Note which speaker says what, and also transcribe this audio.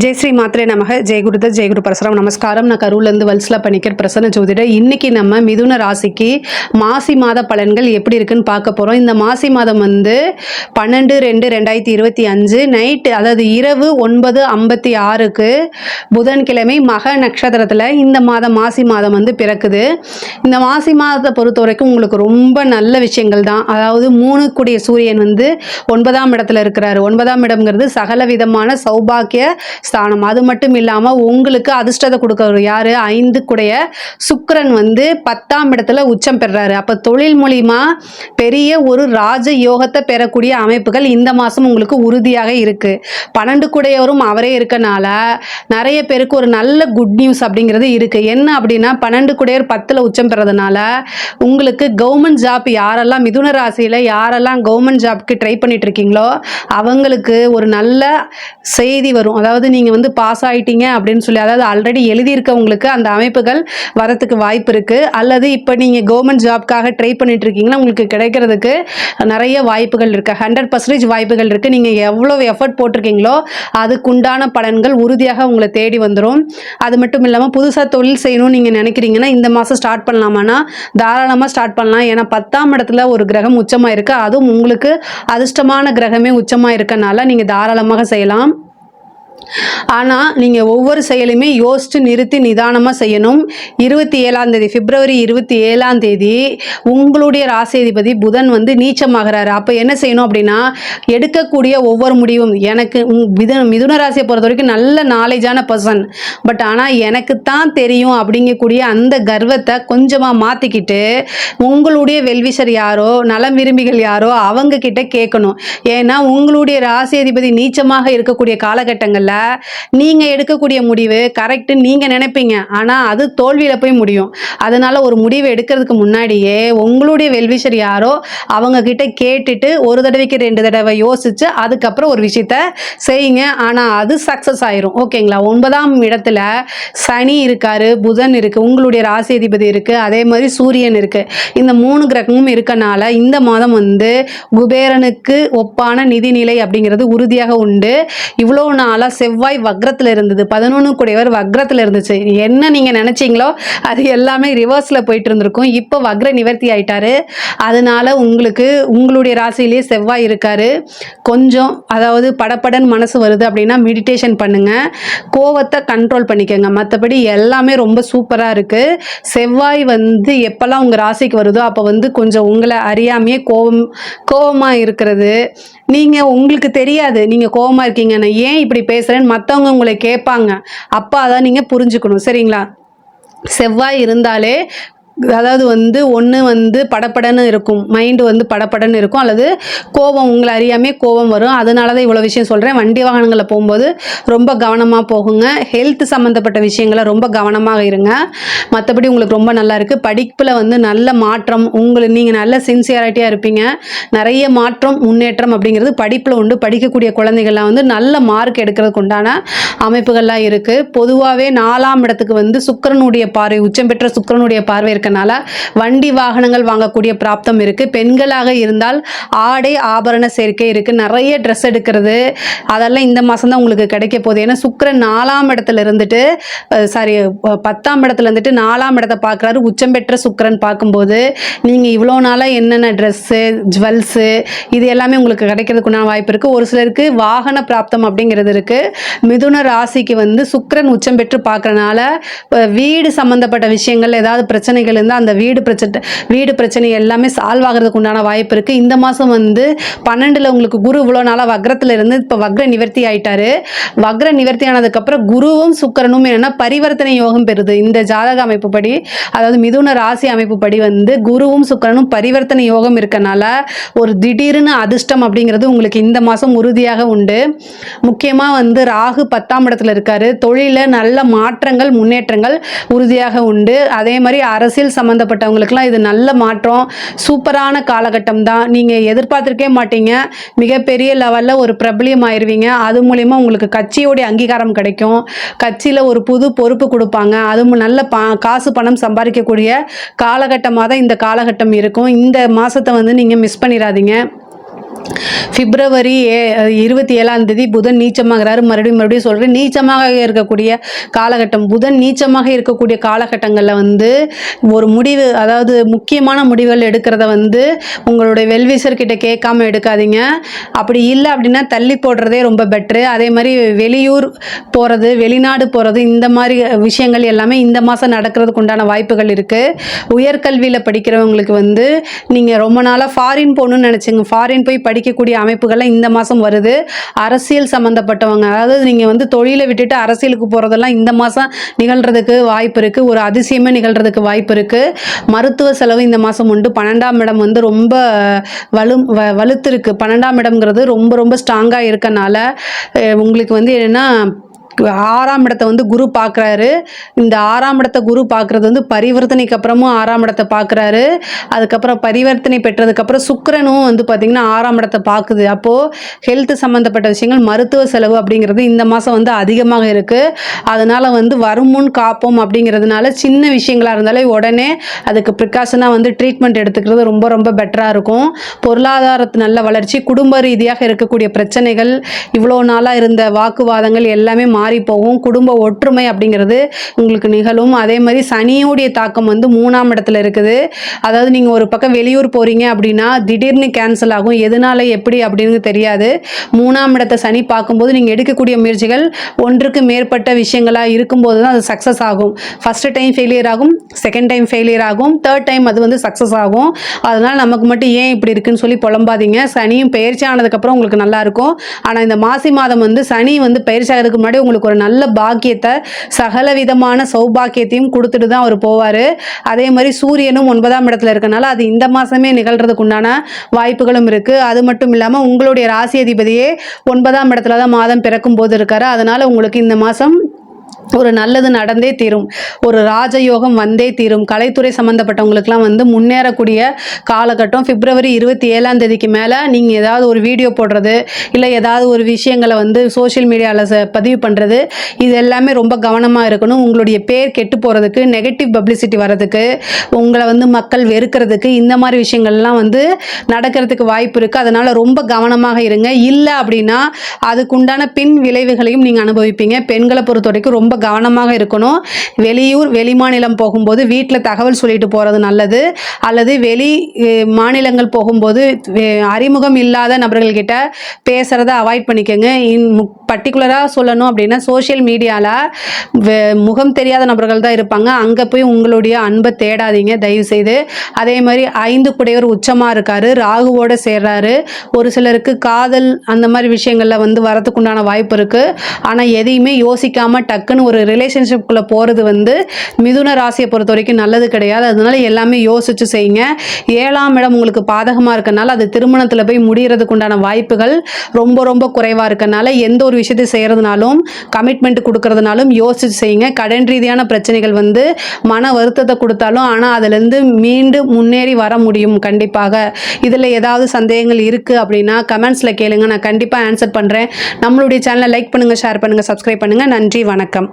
Speaker 1: ஜெய் ஸ்ரீ மாத்ரே நமக. ஜெய் குருதத் ஜெய் குரு பரசுராம். நமஸ்காரம். நான் கரூர்லேருந்து வல்சலா பண்ணிக்கிற பிரசன்ன ஜோதிடர். இன்னைக்கு நம்ம மிதுன ராசிக்கு மாசி மாத பலன்கள் எப்படி இருக்குன்னு பார்க்க போகிறோம். இந்த மாசி மாதம் வந்து 12/2/2025 நைட்டு, அதாவது இரவு 9:56க்கு புதன்கிழமை மக நட்சத்திரத்தில் இந்த மாசி மாதம் வந்து பிறக்குது. இந்த மாசி மாதத்தை பொறுத்த வரைக்கும் உங்களுக்கு ரொம்ப நல்ல விஷயங்கள் தான். அதாவது 3 கூடிய சூரியன் வந்து 9ஆம் இடத்துல இருக்கிறாரு. 9ஆம் இடம்ங்கிறது சகல விதமான சௌபாக்கிய ஸ்தானம். அது மட்டும் இல்லாமல் உங்களுக்கு அதிர்ஷ்டத்தை கொடுக்கறது யாரு? 5 கூடைய சுக்கிரன் வந்து 10ஆம் இடத்துல உச்சம் பெறாரு. அப்போ தொழில் மூலியமா பெரிய ஒரு ராஜ யோகத்தை பெறக்கூடிய அமைப்புகள் இந்த மாதம் உங்களுக்கு உறுதியாக இருக்கு. 12 கூடையவரும் அவரே இருக்கனால நிறைய பேருக்கு ஒரு நல்ல குட் நியூஸ் அப்படிங்கிறது இருக்கு. என்ன அப்படின்னா 12 கூடையவர் 10ல் உச்சம் பெறதுனால உங்களுக்கு கவர்மெண்ட் ஜாப் யாரெல்லாம் மிதுன ராசியில் யாரெல்லாம் கவர்மெண்ட் ஜாப்க்கு ட்ரை பண்ணிட்டு இருக்கீங்களோ அவங்களுக்கு ஒரு நல்ல செய்தி வரும். அதாவது நீங்கள் வந்து பாஸ் ஆகிட்டீங்க அப்படின்னு சொல்லி, அதாவது ஆல்ரெடி எழுதியிருக்கவங்களுக்கு அந்த அமைப்புகள் வரத்துக்கு வாய்ப்பு இருக்குது. அல்லது இப்போ நீங்கள் கவர்மெண்ட் ஜாப்க்காக ட்ரை பண்ணிட்டு இருக்கீங்கன்னா உங்களுக்கு கிடைக்கிறதுக்கு நிறைய வாய்ப்புகள் இருக்குது. 100% வாய்ப்புகள் இருக்குது. நீங்கள் எவ்வளோ எஃபர்ட் போட்டிருக்கீங்களோ அதுக்குண்டான பலன்கள் உறுதியாக உங்களை தேடி வந்துடும். அது மட்டும் இல்லாமல் புதுசாக தொழில் செய்யணும்னு நீங்கள் நினைக்கிறீங்கன்னா இந்த மாதம் ஸ்டார்ட் பண்ணலாமான்னா தாராளமாக ஸ்டார்ட் பண்ணலாம். ஏன்னா 10ஆம் இடத்துல ஒரு கிரகம் உச்சமாக இருக்குது. அதுவும் உங்களுக்கு அதிர்ஷ்டமான கிரகமே உச்சமாக இருக்கனால நீங்கள் தாராளமாக செய்யலாம். ஆனால் நீங்கள் ஒவ்வொரு செயலுமே யோசித்து நிறுத்தி நிதானமாக செய்யணும். 27ஆம் தேதி, பிப்ரவரி 27ஆம் தேதி உங்களுடைய ராசிதிபதி புதன் வந்து நீச்சமாகிறாரு. அப்போ என்ன செய்யணும் அப்படின்னா எடுக்கக்கூடிய ஒவ்வொரு முடிவும், எனக்கு மிதுன ராசியை பொறுத்த வரைக்கும் நல்ல நாலேஜான பர்சன், பட் ஆனால் எனக்கு தான் தெரியும் அப்படிங்கக்கூடிய அந்த கர்வத்தை கொஞ்சமாக மாற்றிக்கிட்டு உங்களுடைய வெல்விஷர் யாரோ நலம் விரும்பிகள் யாரோ அவங்க கிட்ட கேட்கணும். ஏன்னா உங்களுடைய ராசிதிபதி நீச்சமாக இருக்கக்கூடிய காலகட்டங்களில் நீங்கள் எடுக்கக்கூடிய முடிவு கரெக்டு நீங்கள் நினைப்பீங்க, ஆனால் அது தோல்வியில் போய் முடியும். அதனால ஒரு முடிவு எடுக்கிறதுக்கு முன்னாடியே உங்களுடைய வெல்விஷர் யாரோ அவங்க கிட்ட கேட்டுட்டு ஒரு தடவைக்கு 2 தடவை யோசிச்சு அதுக்கப்புறம் ஒரு விஷயத்த செய்யுங்க. ஆனால் அது சக்ஸஸ் ஆயிரும். ஓகேங்களா? 9ஆம் இடத்துல சனி இருக்காரு, புதன் இருக்கு, உங்களுடைய ராசிதிபதி இருக்கு, அதே மாதிரி சூரியன் இருக்கு. இந்த 3 கிரகமும் இருக்கனால இந்த மாதம் வந்து குபேரனுக்கு ஒப்பான நிதிநிலை அப்படிங்கிறது உறுதியாக உண்டு. இவ்வளோ நாளாக செவ்வாய் வக்ரத்தில் இருந்தது, 11 கூடையவர் வக்ரத்தில் இருந்துச்சு. என்ன நீங்கள் நினச்சிங்களோ அது எல்லாமே ரிவர்ஸில் போயிட்டு இருந்திருக்கும். இப்போ வக்ர நிவர்த்தி ஆயிட்டாரு. அதனால உங்களுக்கு உங்களுடைய ராசியிலேயே செவ்வாய் இருக்காரு. கொஞ்சம் அதாவது படப்படன் மனசு வருது அப்படின்னா மெடிடேஷன் பண்ணுங்க, கோவத்தை கண்ட்ரோல் பண்ணிக்கோங்க. மற்றபடி எல்லாமே ரொம்ப சூப்பராக இருக்குது. செவ்வாய் வந்து எப்போல்லாம் உங்கள் ராசிக்கு வருதோ அப்போ வந்து கொஞ்சம் உங்களை அறியாமையே கோவமாக இருக்கிறது. நீங்கள் உங்களுக்கு தெரியாது நீங்கள் கோவமாக இருக்கீங்க, நான் ஏன் இப்படி பேசுகிறேன்னு மற்றவங்க உங்களை கேட்பாங்க. அப்போ அதான் நீங்கள் புரிஞ்சுக்கணும். சரிங்களா? செவ்வாய் இருந்தாலே அதாவது வந்து ஒன்று வந்து படப்படன்னு இருக்கும், மைண்டு வந்து படப்படன்னு இருக்கும், அல்லது கோபம் உங்களை அறியாமே கோபம் வரும். அதனால தான் இவ்வளோ விஷயம் சொல்கிறேன். வண்டி வாகனங்களில் போகும்போது ரொம்ப கவனமாக போகுங்க. ஹெல்த் சம்மந்தப்பட்ட விஷயங்களை ரொம்ப கவனமாக இருங்க. மற்றபடி உங்களுக்கு ரொம்ப நல்லா இருக்குது. படிப்பில் வந்து நல்ல மாற்றம், நீங்கள் நல்ல சின்சியரிட்டியாக இருப்பீங்க. நிறைய மாற்றம் முன்னேற்றம் அப்படிங்கிறது படிப்பில் உண்டு. படிக்கக்கூடிய குழந்தைகள்லாம் வந்து நல்ல மார்க் எடுக்கிறதுக்கு உண்டான அமைப்புகள்லாம் இருக்குது. பொதுவாகவே 4ஆம் இடத்துக்கு வந்து சுக்கிரனுடைய பார்வை, உச்சம் பெற்ற சுக்கிரனுடைய பார்வை இருக்கனால வண்டி வாகனங்கள் வாங்கக்கூடிய பிராப்தம் இருக்கு. பெண்களாக இருந்தால் ஆடை ஆபரண சேர்க்கை இருக்கு. நிறைய ட்ரெஸ் எடுக்கிறது அதெல்லாம் இந்த மாசம் தான் உங்களுக்கு கிடைக்க போகுது. ஏன்னா சுக்கிரன் 4ஆம் இடத்துல இருந்துட்டு 10ஆம் இடத்துல இருந்துட்டு 4ஆம் இடத்தை பார்க்குறாரு. உச்சம் பெற்ற சுக்கிரன் பார்க்கும்போது நீங்கள் இவ்வளோ நாளாக என்னென்ன ட்ரெஸ்ஸு ஜுவல்ஸு இது எல்லாமே உங்களுக்கு கிடைக்கிறதுக்குண்டான வாய்ப்பு இருக்குது. ஒரு சிலருக்கு வாகன பிராப்தம் அப்படிங்கிறது இருக்குது. மிதுன ராசிக்கு வந்து சுக்கிரன் உச்சம் பெற்று பார்க்குறனால வீடு சம்மந்தப்பட்ட விஷயங்கள் ஏதாவது பிரச்சனைகள் இருந்தால் அந்த வீடு பிரச்சனை எல்லாமே சால்வ் ஆகிறதுக்கு உண்டான வாய்ப்பு இருக்குது. இந்த மாதம் வந்து 12ல் உங்களுக்கு குரு இவ்வளோ நாளாக வக்ரத்தில் இருந்து இப்போ வக்ர நிவர்த்தி ஆயிட்டாரு. வக்ர நிவர்த்தி ஆனதுக்கப்புறம் குருவும் சுக்கிரனும் என்னென்னா பரிவர்த்தனை யோகம் பெறுது. இந்த ஜாதக அமைப்பு படி, அதாவது மிதுன ராசி அமைப்பு படி வந்து குருவும் சுக்கிரனும் பரிவர்த்தனை யோகம் இருக்கனால ஒரு திடீர்னு அதிர்ஷ்டம் அப்படிங்கிறது உங்களுக்கு இந்த மாதம் உறுதியாக உண்டு. முக்கியமாக வந்து ராகு 10ஆம் இடத்துல இருக்காரு. தொழிலில் நல்ல மாற்றங்கள் முன்னேற்றங்கள் உறுதியாக உண்டு. அதே மாதிரி அரசியல் சம்பந்தப்பட்டவங்களுக்குலாம் இது நல்ல மாற்றம், சூப்பரான காலகட்டம் தான். நீங்கள் எதிர்பார்த்துருக்கே மாட்டீங்க, மிகப்பெரிய லெவலில் ஒரு பிரபலியம் ஆயிடுவீங்க. அது மூலிமா உங்களுக்கு கட்சியோடைய அங்கீகாரம் கிடைக்கும். கட்சியில் ஒரு புது பொறுப்பு கொடுப்பாங்க. அது நல்ல காசு பணம் சம்பாதிக்கக்கூடிய காலகட்டமாக தான் இந்த காலகட்டம் இருக்கும். இந்த மாதத்தை வந்து நீங்கள் மிஸ் பண்ணிடாதீங்க. பிப்ரவரி 27 புதன் நீச்சமாகிறாரு. மறுபடியும் சொல்கிறேன், நீச்சமாக இருக்கக்கூடிய காலகட்டம், புதன் நீச்சமாக இருக்கக்கூடிய காலகட்டங்களில் வந்து ஒரு முடிவு, அதாவது முக்கியமான முடிவுகள் எடுக்கிறத வந்து உங்களுடைய வெல்விசர் கிட்ட கேட்காம எடுக்காதீங்க. அப்படி இல்லை அப்படின்னா தள்ளி போடுறதே ரொம்ப பெட்ரு. அதே மாதிரி வெளியூர் போகிறது, வெளிநாடு போகிறது, இந்த மாதிரி விஷயங்கள் எல்லாமே இந்த மாதம் நடக்கிறதுக்கு உண்டான வாய்ப்புகள் இருக்குது. உயர்கல்வியில் படிக்கிறவங்களுக்கு வந்து நீங்கள் ரொம்ப நாளாக ஃபாரின் போகணுன்னு நினச்சிங்க, ஃபாரின் போய் படிக்கக்கூடிய அமைப்புகள்லாம் இந்த மாதம் வருது. அரசியல் சம்மந்தப்பட்டவங்க, அதாவது நீங்கள் வந்து தொழிலை விட்டுட்டு அரசியலுக்கு போகிறதெல்லாம் இந்த மாதம் நிகழ்கிறதுக்கு வாய்ப்பு இருக்குது. ஒரு அதிசயமே நிகழ்கிறதுக்கு வாய்ப்பு இருக்குது. மருத்துவ செலவு இந்த மாதம் உண்டு. 12ஆம் இடம் வந்து ரொம்ப வலுத்திருக்கு. 12ஆம் இடம்ங்கிறது ரொம்ப ரொம்ப ஸ்ட்ராங்காக இருக்கனால உங்களுக்கு வந்து என்னென்னா 6ஆம் இடத்தை வந்து குரு பார்க்குறாரு. இந்த 6ஆம் இடத்தை குரு பார்க்குறது வந்து பரிவர்த்தனைக்கு அப்புறமும் 6ஆம் இடத்தை பார்க்குறாரு. அதுக்கப்புறம் பரிவர்த்தனை பெற்றதுக்கப்புறம் சுக்கிரனும் வந்து பார்த்திங்கன்னா 6ஆம் இடத்தை பார்க்குது. அப்போது ஹெல்த் சம்மந்தப்பட்ட விஷயங்கள், மருத்துவ செலவு அப்படிங்கிறது இந்த மாதம் வந்து அதிகமாக இருக்குது. அதனால் வந்து வரும் முன் காப்போம் அப்படிங்கிறதுனால சின்ன விஷயங்களாக இருந்தாலே உடனே அதுக்கு ப்ரிகாஷனாக வந்து ட்ரீட்மெண்ட் எடுத்துக்கிறது ரொம்ப ரொம்ப பெட்டராக இருக்கும். பொருளாதாரத்து நல்ல வளர்ச்சி, குடும்ப ரீதியாக இருக்கக்கூடிய பிரச்சனைகள், இவ்வளோ நாளாக இருந்த வாக்குவாதங்கள் எல்லாமே மாறி போகும். குடும்ப ஒற்றுமை அப்படிங்கிறது உங்களுக்கு நிகழும். அதே மாதிரி சனியோடைய தாக்கம் வந்து 3ஆம் இடத்துல இருக்குது. அதாவது நீங்கள் ஒரு பக்கம் வெளியூர் போகிறீங்க அப்படின்னா திடீர்னு கேன்சல் ஆகும். எதனால எப்படி அப்படின்னு தெரியாது. 3ஆம் இடத்தை சனி பார்க்கும்போது நீங்கள் எடுக்கக்கூடிய முயற்சிகள் ஒன்றுக்கு மேற்பட்ட விஷயங்களாக இருக்கும்போது தான் அது சக்ஸஸ் ஆகும். ஃபஸ்ட்டு டைம் ஃபெயிலியர் ஆகும், செகண்ட் டைம் ஃபெயிலியர் ஆகும், தேர்ட் டைம் அது வந்து சக்ஸஸ் ஆகும். அதனால் நமக்கு மட்டும் ஏன் இப்படி இருக்குன்னு சொல்லி புலம்பாதீங்க. சனியும் பயிற்சி ஆனதுக்கப்புறம் உங்களுக்கு நல்லாயிருக்கும். ஆனால் இந்த மாசி மாதம் வந்து சனி வந்து பயிற்சி ஆகிறதுக்கு முன்னாடி உங்களுக்கு ஒரு நல்ல பாக்கியத்தை, சகல விதமான சௌபாக்கியத்தையும் கொடுத்துட்டு தான் அவர் போவார். அதே மாதிரி சூரியனும் 9ஆம் இடத்துல இருக்கனால அது இந்த மாதமே நிகழ்கிறதுக்கு உண்டான வாய்ப்புகளும் இருக்குது. அது மட்டும் இல்லாமல் உங்களுடைய ராசி அதிபதியே 9ஆம் இடத்துல தான் மாதம் பிறக்கும் போது இருக்காரு. அதனால் உங்களுக்கு இந்த மாதம் ஒரு நல்லது நடந்தே தீரும். ஒரு ராஜயோகம் வந்தே தீரும். கலைத்துறை சம்மந்தப்பட்டவங்களுக்குலாம் வந்து முன்னேறக்கூடிய காலகட்டம். பிப்ரவரி 27 மேலே நீங்கள் ஏதாவது ஒரு வீடியோ போடுறது, இல்லை ஏதாவது ஒரு விஷயங்களை வந்து சோஷியல் மீடியாவில் பதிவு பண்ணுறது, இது எல்லாமே ரொம்ப கவனமாக இருக்கணும். உங்களுடைய பேர் கெட்டு போகிறதுக்கு, நெகட்டிவ் பப்ளிசிட்டி வர்றதுக்கு, உங்களை வந்து மக்கள் வெறுக்கிறதுக்கு, இந்த மாதிரி விஷயங்கள்லாம் வந்து நடக்கிறதுக்கு வாய்ப்பு இருக்குது. அதனால் ரொம்ப கவனமாக இருங்க. இல்லை அப்படின்னா அதுக்குண்டான பின் விளைவுகளையும் நீங்கள் அனுபவிப்பீங்க. பெண்களை பொறுத்த வரைக்கும் ரொம்ப கவனமாக இருக்கணும். வெளியூர் வெளிமாநிலம் போகும்போது வீட்டில் தகவல் சொல்லிட்டு போகிறது நல்லது. அல்லது வெளி மாநிலங்கள் போகும்போது அறிமுகம் இல்லாத நபர்கள்கிட்ட பேசுகிறத அவாய்ட் பண்ணிக்கோங்க. பர்டிகுலராக சொல்லணும் அப்படின்னா சோஷியல் மீடியாவில் முகம் தெரியாத நபர்கள் தான் இருப்பாங்க. அங்கே போய் உங்களுடைய அன்பை தேடாதீங்க தயவுசெய்து. அதே மாதிரி 5 குடையவர் உச்சமாக இருக்கார், ராகுவோடு சேர்றாரு. ஒரு சிலருக்கு காதல் அந்த மாதிரி விஷயங்களில் வந்து வரத்துக்குண்டான வாய்ப்பு இருக்குது. ஆனால் எதையுமே யோசிக்காமல் டக்குன்னு ஒரு ரிலேஷன்ஷிப்குள்ளே போகிறது வந்து மிதுன ராசியை பொறுத்த வரைக்கும் நல்லது கிடையாது. அதனால எல்லாமே யோசிச்சு செய்யுங்க. 7ஆம் இடம் உங்களுக்கு பாதகமாக இருக்கனால அது திருமணத்தில் போய் முடிகிறதுக்கு உண்டான வாய்ப்புகள் ரொம்ப ரொம்ப குறைவாக இருக்கனால எந்த ஒரு விஷயத்தை செய்கிறதுனாலும், கமிட்மெண்ட் கொடுக்கறதுனாலும் யோசிச்சு செய்யுங்க. கடன் ரீதியான பிரச்சனைகள் வந்து மன வருத்தத்தை கொடுத்தாலும் ஆனால் அதிலேருந்து மீண்டும் முன்னேறி வர முடியும் கண்டிப்பாக. இதில் ஏதாவது சந்தேகங்கள் இருக்குது அப்படின்னா கமெண்ட்ஸில் கேளுங்க, நான் கண்டிப்பாக ஆன்சர் பண்ணுறேன். நம்மளுடைய சேனலை லைக் பண்ணுங்கள், ஷேர் பண்ணுங்கள், சப்ஸ்கிரைப் பண்ணுங்கள். நன்றி, வணக்கம்.